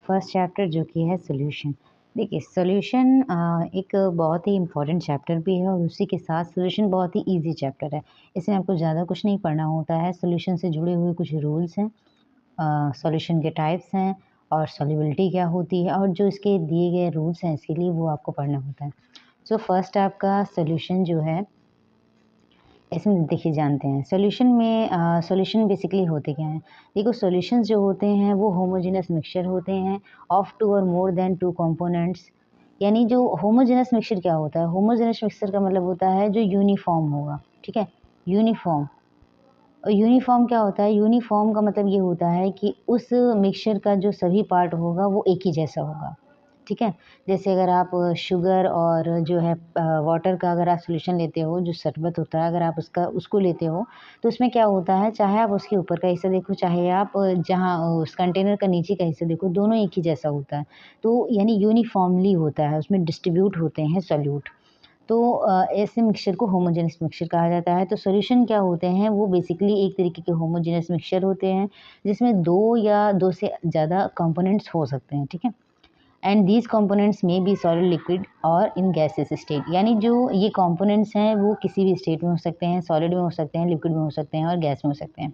First chapter जो कि है सॉल्यूशन। देखिए सॉल्यूशन एक बहुत ही इम्पोर्टेंट चैप्टर भी है और उसी के साथ सॉल्यूशन बहुत ही इजी चैप्टर है। इसमें आपको ज़्यादा कुछ नहीं पढ़ना होता है। सॉल्यूशन से जुड़े हुए कुछ रूल्स हैं, सॉल्यूशन के टाइप्स हैं और सॉल्युबिलिटी क्या होती है और जो इसके दिए गए रूल्स हैं इसके लिए वो आपको पढ़ना होता है। सो फर्स्ट आपका सॉल्यूशन जो है इसमें देखिए जानते हैं सॉल्यूशन में सॉल्यूशन बेसिकली होते क्या हैं। देखो सॉल्यूशंस जो होते हैं वो होमोजेनस मिक्सचर होते हैं ऑफ टू और मोर देन टू कंपोनेंट्स। यानी जो होमोजेनस मिक्सचर क्या होता है, होमोजेनस मिक्सचर का मतलब होता है जो यूनिफॉर्म होगा। ठीक है, यूनिफॉर्म। और यूनिफॉर्म क्या होता है, यूनिफॉर्म का मतलब ये होता है कि उस मिक्सचर का जो सभी पार्ट होगा वो एक ही जैसा होगा। ठीक है, जैसे अगर आप शुगर और जो है वाटर का अगर आप सॉल्यूशन लेते हो, जो शरबत होता है अगर आप उसको लेते हो तो उसमें क्या होता है, चाहे आप उसके ऊपर का हिस्सा देखो चाहे आप जहाँ उस कंटेनर का नीचे का हिस्सा देखो, दोनों एक ही जैसा होता है। तो यानी यूनिफॉर्मली होता है, उसमें डिस्ट्रीब्यूट होते हैं सॉल्यूट। तो ऐसे मिक्सचर को होमोजेनस मिक्सचर कहा जाता है। तो सॉल्यूशन क्या होते हैं, वो बेसिकली एक तरीके के होमोजेनस मिक्सचर होते हैं जिसमें दो या दो से ज़्यादा कंपोनेंट्स हो सकते हैं। ठीक है, एंड दीज कंपोनेंट्स में बी सॉलिड, लिक्विड और इन गैसेस स्टेट। यानी जो ये कंपोनेंट्स हैं वो किसी भी स्टेट में हो सकते हैं, सॉलिड में हो सकते हैं, लिक्विड में हो सकते हैं और गैस में हो सकते हैं।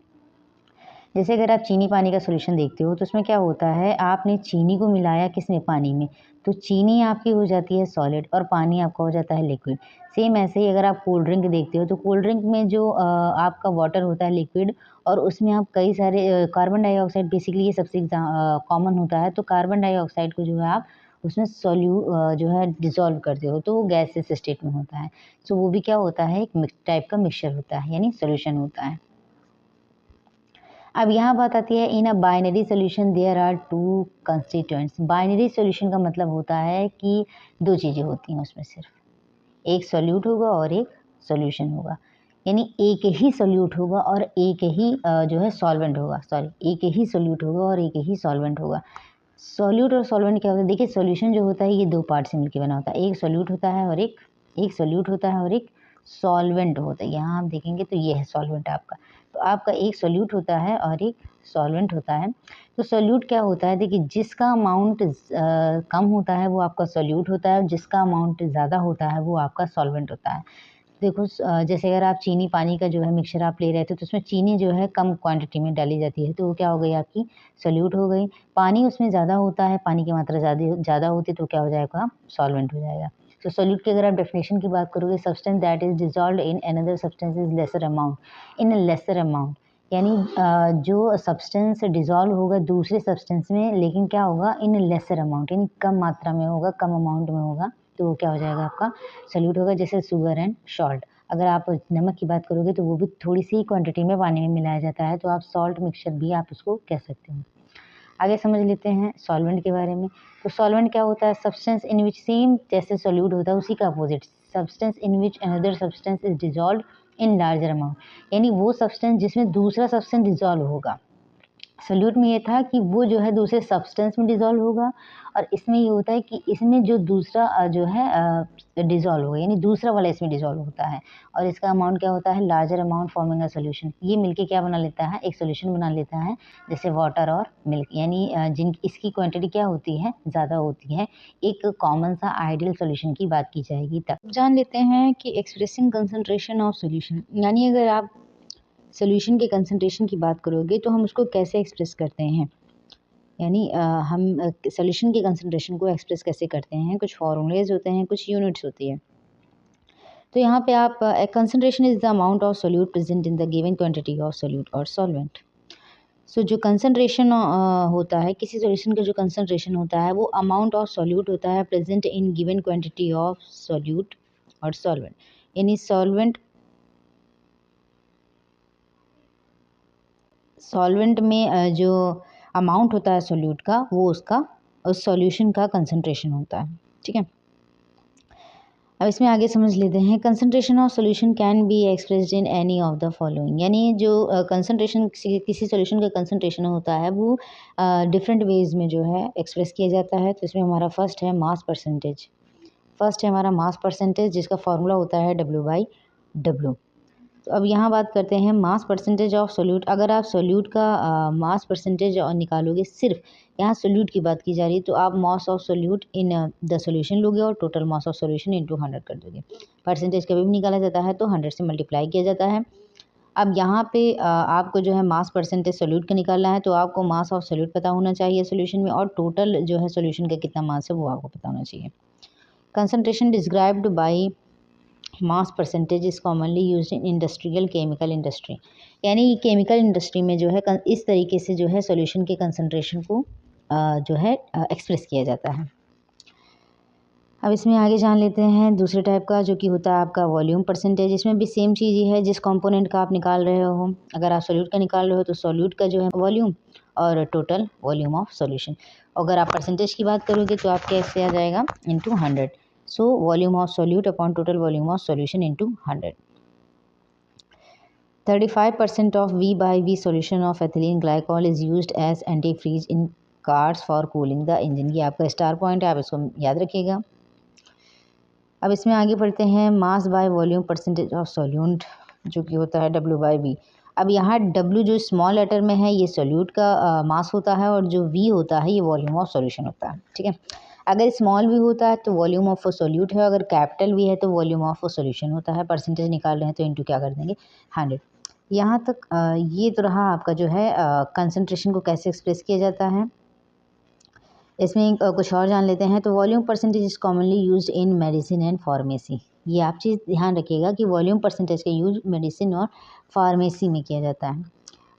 जैसे अगर आप चीनी पानी का सॉल्यूशन देखते हो तो उसमें क्या होता है, आपने चीनी को मिलाया किसमें, पानी में, तो चीनी आपकी हो जाती है सॉलिड और पानी आपका हो जाता है लिक्विड। सेम ऐसे ही अगर आप कोल्ड ड्रिंक देखते हो तो कोल्ड ड्रिंक में जो आपका वाटर होता है लिक्विड और उसमें आप कई सारे कार्बन डाइऑक्साइड, बेसिकली ये सबसे कॉमन होता है। तो कार्बन डाइऑक्साइड को जो है आप उसमें जो है डिसॉल्व करते हो तो वो गैसेस स्टेट में होता है। सो वो भी क्या होता है, एक टाइप का मिक्सचर होता है यानी सोल्यूशन होता है। अब यहाँ बात आती है, in a binary solution there are two constituents. Binary solution का मतलब होता है कि दो चीज़ें होती हैं उसमें, सिर्फ एक सोल्यूट होगा और एक सोल्यूशन होगा। यानी एक ही सोल्यूट होगा और एक ही जो है सॉल्वेंट होगा, सॉरी एक ही सोल्यूट होगा और एक ही सॉल्वेंट होगा। सॉल्यूट और सॉल्वेंट क्या होता है, देखिए सॉल्यूशन जो होता है ये दो पार्ट से मिलकर बना होता है, एक सोल्यूट होता है और एक सोल्यूट होता है और एक सॉल्वेंट होता है। यहाँ आप देखेंगे तो ये है सॉल्वेंट आपका। तो आपका एक सोल्यूट होता है और एक सॉल्वेंट होता है। तो सोल्यूट क्या होता है, देखिए जिसका अमाउंट कम होता है वो आपका सोल्यूट होता है और जिसका अमाउंट ज़्यादा होता है वो आपका सॉल्वेंट होता है। देखो जैसे अगर आप चीनी पानी का जो है मिक्सचर आप ले रहे थे तो उसमें चीनी जो है कम क्वांटिटी में डाली जाती है तो वो क्या हो गई, आपकी सोल्यूट हो गई। पानी उसमें ज़्यादा होता है, पानी की मात्रा ज़्यादा होती है तो क्या हो जाएगा, सॉल्वेंट हो जाएगा। तो सोल्यूट की अगर आप डेफिनेशन की बात करोगे, substance that is dissolve in another substance is lesser amount, in a lesser amount. यानी जो सब्सटेंस डिजॉल्व होगा दूसरे सब्सटेंस में लेकिन क्या होगा, इन लेसर अमाउंट, यानी कम मात्रा में होगा, कम अमाउंट में होगा, तो वो क्या हो जाएगा, आपका सोल्यूट होगा। जैसे शुगर एंड सॉल्ट, अगर आप नमक की बात करोगे तो वो भी थोड़ी सी क्वांटिटी में पानी में मिलाया जाता है तो आप सॉल्ट मिक्सचर भी आप उसको कह सकते हो। आगे समझ लेते हैं सॉल्वेंट के बारे में। तो सॉल्वेंट क्या होता है, सब्सटेंस इन विच, सेम जैसे सोल्यूट होता है उसी का opposite, substance in which another substance is dissolve in larger amount. यानी वो सब्सटेंस जिसमें दूसरा सब्सटेंस डिजॉल्व होगा। सोल्यूट में ये था कि वो जो है दूसरे सब्सटेंस में डिज़ोल्व होगा और इसमें ये होता है कि इसमें जो दूसरा जो है डिज़ोल्व होगा, यानी दूसरा वाला इसमें डिज़ोल्व होता है और इसका अमाउंट क्या होता है, larger amount forming a solution. ये मिलके क्या बना लेता है, एक सॉल्यूशन बना लेता है, जैसे वाटर और मिल्क। यानी जिन इसकी क्वांटिटी क्या होती है, ज़्यादा होती है। एक कॉमन सा आइडियल सॉल्यूशन की बात की जाएगी तब जान लेते हैं कि एक्सप्रेसिंग कंसंट्रेशन ऑफ सॉल्यूशन, यानी अगर आप सॉल्यूशन के कंसंट्रेशन की बात करोगे तो हम उसको कैसे एक्सप्रेस करते हैं। यानी हम सॉल्यूशन के कंसंट्रेशन को एक्सप्रेस कैसे करते हैं, कुछ फॉर्मूलेज होते हैं, कुछ यूनिट्स होती है। तो यहाँ पे आप concentration is the amount of solute present in the given quantity of solute और सॉल्वेंट। सो जो कंसंट्रेशन होता है, किसी सॉल्यूशन का जो कंसंट्रेशन होता है वो अमाउंट ऑफ सोल्यूट होता है present in given quantity of solute और सॉल्वेंट। यानी सॉल्वेंट में जो अमाउंट होता है सोल्यूट का वो उसका उस सॉल्यूशन का कंसंट्रेशन होता है। ठीक है, अब इसमें आगे समझ लेते हैं, concentration of solution can be expressed in any of the following. यानी जो कंसंट्रेशन किसी सॉल्यूशन का कंसंट्रेशन होता है वो डिफरेंट वेज में जो है एक्सप्रेस किया जाता है। तो इसमें हमारा फर्स्ट है मास परसेंटेज, जिसका फॉर्मूला होता है W/W। तो अब यहाँ बात करते हैं मास परसेंटेज ऑफ सोल्यूट। अगर आप सोल्यूट का मास परसेंटेज निकालोगे, सिर्फ यहाँ सोल्यूट की बात की जा रही है, तो आप mass of solute in the solution लोगे और total mass of solution into 100 कर दोगे। परसेंटेज कभी भी निकाला जाता है तो 100 से मल्टीप्लाई किया जाता है। अब यहाँ पे आपको जो है मास परसेंटेज सोल्यूट का निकालना है, तो आपको मास ऑफ सोल्यूट पता होना चाहिए सोल्यूशन में, और टोटल जो है सोल्यूशन का कितना मास है वो आपको पता होना चाहिए। Concentration described by mass percentage is commonly used in industrial chemical industry, यानी केमिकल इंडस्ट्री में जो है इस तरीके से जो है सॉल्यूशन के कंसंट्रेशन को जो है एक्सप्रेस किया जाता है। अब इसमें आगे जान लेते हैं दूसरे टाइप का, जो कि होता है आपका वॉल्यूम परसेंटेज। इसमें भी सेम चीज़ ही है, जिस कंपोनेंट का आप निकाल रहे हो, अगर आप सोल्यूट का निकाल रहे हो तो सोल्यूट का जो है वॉल्यूम और टोटल वॉल्यूम ऑफ सॉल्यूशन। अगर आप परसेंटेज की बात करोगे तो आप कैसे आ जाएगा, into 100। So volume of solute upon total volume of solution into 100। 35% of V by V solution of ethylene glycol is used as antifreeze in cars for cooling the engine। ये आपका स्टार पॉइंट है, आप इसको याद रखिएगा। अब इसमें आगे बढ़ते हैं mass by volume percentage of solute, जो कि होता है W बाई V। अब यहाँ W जो स्मॉल लेटर में है ये सोल्यूट का मास होता है, और जो V होता है ये वॉल्यूम ऑफ सॉल्यूशन होता है, ठीक है। अगर स्मॉल V होता है तो वॉल्यूम ऑफ सोल्यूट है, अगर कैपिटल V है तो वॉल्यूम ऑफ सॉल्यूशन होता है। परसेंटेज निकाल रहे हैं तो इंटू क्या कर देंगे, 100। यहाँ तक ये तो रहा आपका जो है कंसंट्रेशन को कैसे एक्सप्रेस किया जाता है। इसमें कुछ और जान लेते हैं। तो volume percentage is commonly used in medicine and pharmacy. ये आप चीज़ ध्यान रखिएगा कि वॉल्यूम परसेंटेज का यूज मेडिसिन और फार्मेसी में किया जाता है।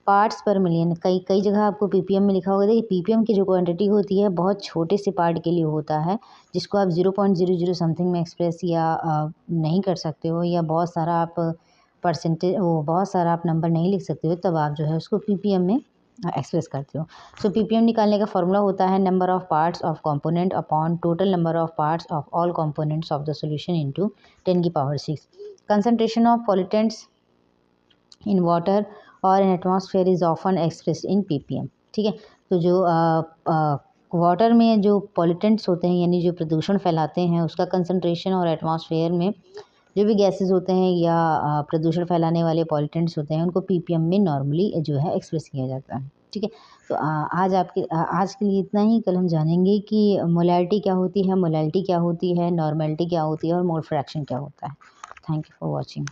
पार्ट्स पर मिलियन, कई जगह आपको पीपीएम में लिखा होगा। देखिए पीपीएम की जो क्वांटिटी होती है बहुत छोटे से पार्ट के लिए होता है, जिसको आप 0.00 समथिंग में एक्सप्रेस या नहीं कर सकते हो, या बहुत सारा आप परसेंटेज बहुत सारा आप नंबर नहीं लिख सकते हो, तब आप जो है उसको पीपीएम में एक्सप्रेस करते हो। सो पीपीएम निकालने का फॉर्मूला होता है number of parts of component upon total number of parts of all components of the solution into 10 की power 6। Concentration of pollutants in water और in atmosphere is often express in PPM, ठीक है। तो जो water में जो pollutants होते हैं, यानी जो प्रदूषण फैलाते हैं, उसका कंसंट्रेशन, और एटमॉस्फेयर में जो भी गैसेस होते हैं या प्रदूषण फैलाने वाले पॉल्यूटेंट्स होते हैं, उनको पीपीएम में नॉर्मली जो है एक्सप्रेस किया जाता है, ठीक है। तो आज के लिए इतना ही। कल हम जानेंगे कि मोलैलिटी क्या होती है, मोलैलिटी क्या होती है, नॉर्मेलिटी क्या होती है, और मोल फ्रैक्शन क्या होता है। Thank you for watching.